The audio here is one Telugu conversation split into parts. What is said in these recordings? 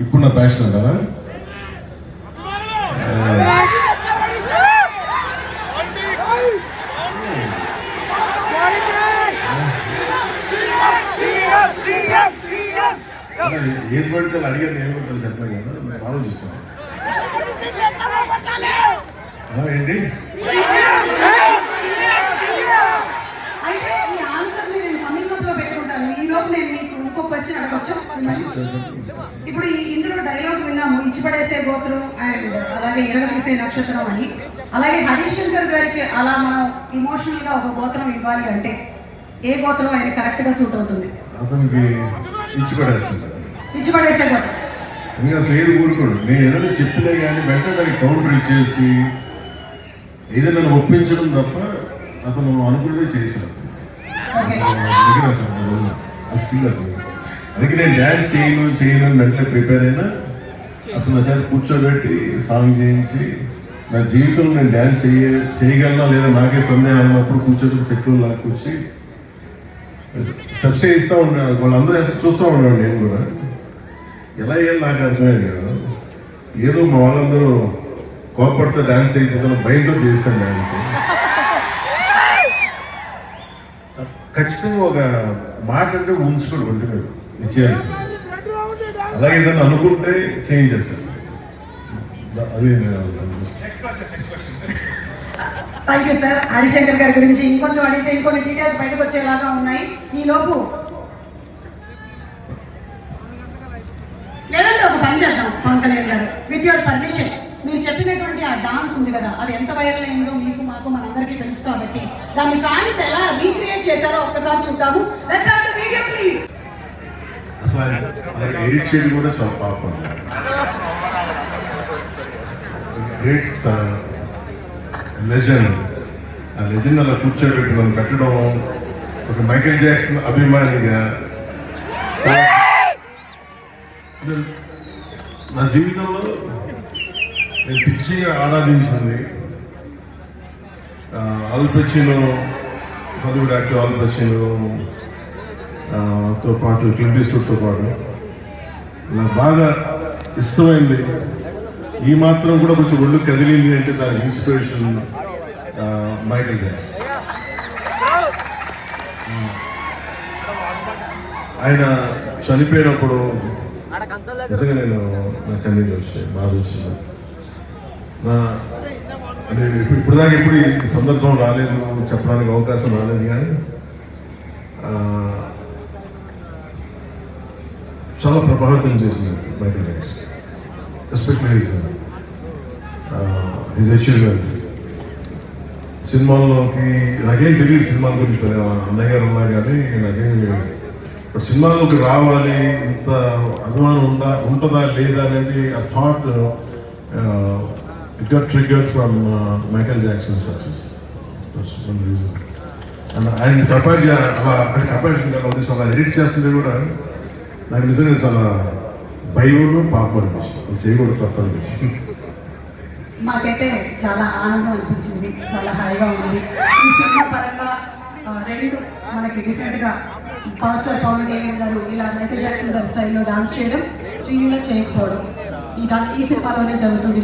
ఇప్పుడు నా ప్యాషన్ అంటారా? ఏది పడితే అడిగాను, ఏం పడితే చెప్పలేదు కదా, నేను ఆలోచిస్తాను. ఏంటి ఇప్పుడు ఇందులో డైలాగ్ విన్నాము, ఇచ్చిపడేసే గోత్రం అండ్ అలాగే ఎరగదీసే నక్షత్రం అని. అలాగే హరీష్ శంకర్ గారికి అలా మనం ఇమోషనల్ గా ఒక గోత్రం ఇవ్వాలి అంటే ఏ గోత్రం ఆయన కరెక్ట్ గా సూట్ అవుతుంది? అతనికి ఇచ్చిపడేస్తుంది. ఇచ్చిపడేసే గోత్రం ఇంకా అసలు ఏది ఊరుకోడు. నేను ఏదైనా చెప్పినా కానీ వెంటనే దానికి కౌంటర్ ఇచ్చేసి ఏదైనా నన్ను ఒప్పించడం తప్ప అతను అనుకున్నదే చేశాను. ఆ స్కిల్ అతను. అందుకే నేను డ్యాన్స్ చేయను అని వెంటనే ప్రిపేర్ అయినా అసలు నా చేత కూర్చోబెట్టి సాంగ్ చేయించి నా జీవితంలో నేను డ్యాన్స్ చేయగలనా లేదా నాకే సందేహం అన్నప్పుడు కూర్చోబెట్టి సెక్యూర్ లాగా కూర్చి స్టెప్స్ వేస్తూ ఉన్నాడు. వాళ్ళందరూ అసలు చూస్తూ ఉన్నాడు. నేను కూడా ఎలా వేయాలి నాకు అర్థమయ్యేది కదా. ఏదో మా వాళ్ళందరూ కోపడితే డ్యాన్స్ అయిపోతాను భయంతో చేస్తాను డ్యాన్స్. ఖచ్చితంగా ఒక మాట అంటే ఉంచుకోడు ఒంటి మీద ఇచ్చేయాల్సింది. అలాగే ఏదైనా అనుకుంటే చేంజ్ చేస్తాను. అదే థ్యాంక్ యూ సార్. హరిశంకర్ గారి గురించి ఇంకొంచెం అడిగితే ఇంకొన్ని డీటెయిల్స్ బయటకు వచ్చేలాగా ఉన్నాయి. ఈ లోపు లేదంటే ఒక పని చేద్దాం పవన్ కళ్యాణ్ గారు, విత్ యువర్ పర్మిషన్. మీరు చెప్పినటువంటి ఆ డాన్స్ ఉంది కదా, అది ఎంత వైరల్ అయిందో మీకు మాకు మనందరికీ తెలుసు కాబట్టి దాన్ని ఫ్యాన్స్ ఎలా రీక్రియేట్ చేశారో ఒక్కసారి చూద్దాము. Let's have the video please. అసలు అలాగే ఎడిట్ చేయడం కూడా చాలా పాపం. Great star legend. ఆ లెజెండ్ అలా కూర్చోబెట్టి మనం పెట్టడం ఒక మైకేల్ జాక్సన్ అభిమానిగా నా జీవితంలో నేను పిచ్చిగా ఆరాధించింది అల్ పచినో, హాలీవుడ్ యాక్టర్ అల్ పచినో తో పాటు క్లింట్ ఈస్ట్వుడ్తో పాటు నాకు బాగా ఇష్టమైంది. ఈ మాత్రం కూడా కొంచెం ఒళ్ళు కదిలింది అంటే దానికి ఇన్స్పిరేషన్ మైకేల్ జాక్సన్. ఆయన చనిపోయినప్పుడు నిజంగా నేను నా కన్నీళ్ళు వచ్చాయి, బాధ వచ్చింది. నేను ఇప్పుడు దాకా ఎప్పుడు ఈ సందర్భం రాలేదు, చెప్పడానికి అవకాశం రాలేదు. కానీ చాలా ప్రభావితం చేసింది Michael Jackson, especially his achievement. సినిమాల్లోకి నాకేం తెలియదు సినిమాల గురించి, అన్నయ్య గారు ఉన్నా కానీ నాకేం. బట్ సినిమాల్లోకి రావాలి, ఇంత అభిమానం ఉంటుందా లేదా అనేది ఆ thought it got triggered from Michael Jackson success. That's one reason. And ఆయన కంపేర్ అలా అంటే కంపారిజన్ అలా ఎడిట్ చేస్తుంటే కూడా నాకు నిజంగా చాలా భయం పాపం అనిపిస్తుంది, అది చేయకూడదు తప్ప అనిపిస్తుంది. మాకైతే చాలా ఆనందం అనిపించింది, చాలా హాయిగా ఉంది. ఈ సినిమా పరంగా రెండు మనకి డిఫరెంట్గా పవర్ స్టార్ పవన్ కళ్యాణ్ గారు ఇలా మైకేల్ జాక్సన్ గారి స్టైల్లో డాన్స్ చేయడం, శ్రీలీల చేయకపోవడం ఈ సినిమాలోనే జరుగుతుంది.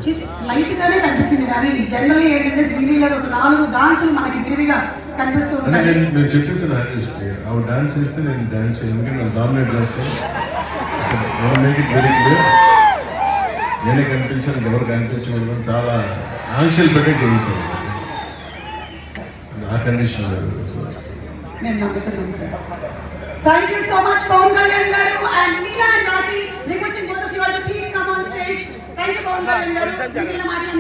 చేసి లైట్గానే కనిపించింది కానీ జనరల్లీ ఏంటంటే శ్రీలీల ఒక 4 డాన్సులు మనకి విరివిగా కనిపిస్తూ ఉంటాయి. నేను చెప్పేసాను ఆవిడ డాన్స్ చేస్తే నేను డాన్స్ చేయను, నేను డామినేట్ చేస్తాను. Make it very clear. నేనే కనిపించాను, ఎవరు కనిపించకూడదు, చాలా ఆంక్షలు పెట్టే చేయించాను. ఆ కండిషన్ లేదు. నేను నమ్ముతున్నాను sir. Thank you so much Pawan Kalyan garu and Leela and Raashi. Requesting both of you all to please come on stage. Thank you Pawan Kalyan garu. మిగిలిన మాటలు